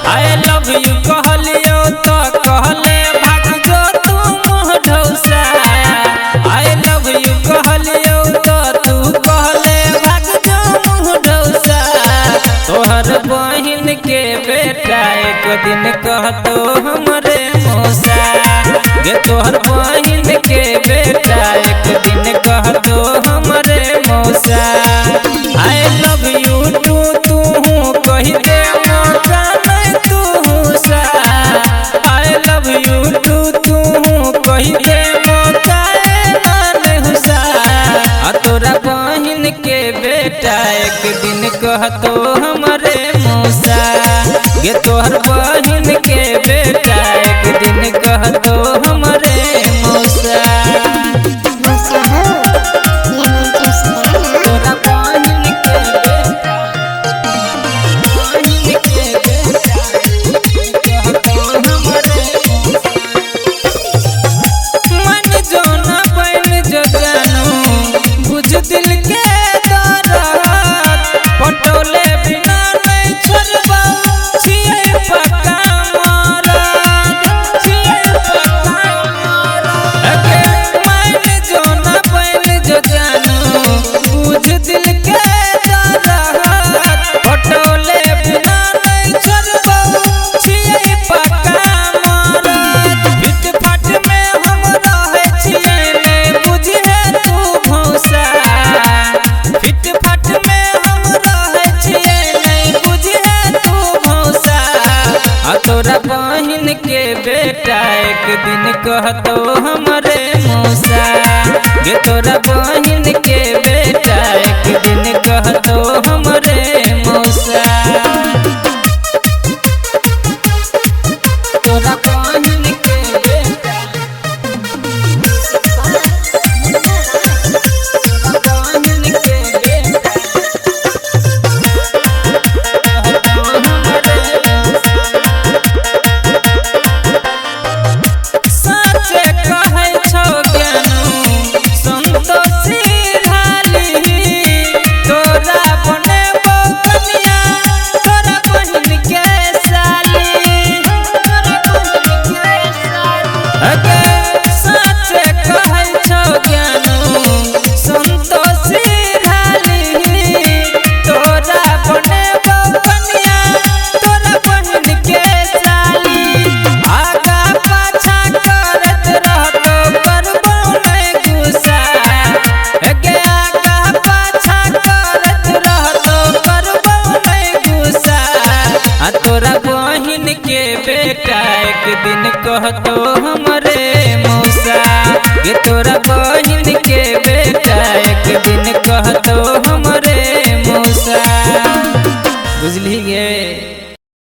I love you कहलियो तो कहले भाग जो तू मुँह ढौसा। I love you कहलियो तो तू कहले भाग जो मुँह ढौसा। तोहर बहिन के बेटा एक दिन कहतो हमरे मौसा गे। तोहर बहिन के बेटा एक दिन कहतो हमरे मौसा। I love you तू कही दे मौका नहीं तू सा। I love you तू कही दे मौका नहीं सा। तोरा बहिन के बेटा एक दिन कहतो हमरे मौसा गे। तोहर बहिन के बेटा एक दिन कहतो हमरे मौसा। तोरा बहिन के बेटा मन जो न बन जो जानू बुझ दिल के दर्द। पटोले बिना नहीं छोड़बा छिए पक्का मरद छिए पक्का मरद। मन जो न बन जो जानू बुझ दिल के दर्द। पटोले बिना नहीं छोड़बा छिए पक्का मरद। फिट फट में हम रहे छिए नहीं बुझे तू भौसा। फिट फट में हम रहे छिए नहीं बुझे तू भौसा। तोरा बहिन के बेटा एक दिन कहतो हमरे मौसा गे। तोरा बहिन के बेटा एक दिन कहतो हमरे मौसा। तोरा बहिन के बेटा बहिन के बेटा कहतो हमरे सच कहै छौ ज्ञानू संतोषी ढाली। तोरा बनेबो कन्या तोरा बहिन के साली। सच कहै छौ ज्ञानू संतोषी ढाली। तोरा बनेबो कन्या तोरा बहिन के साली। आगा पाछा करत रहतो करबो नहीं गुस्सा गे। आगा पाछा करत रहतो करबो नहीं गुस्सा। तोरा बहिन के बेटा एक दिन कहतो हमरे मौसा गे। तोरा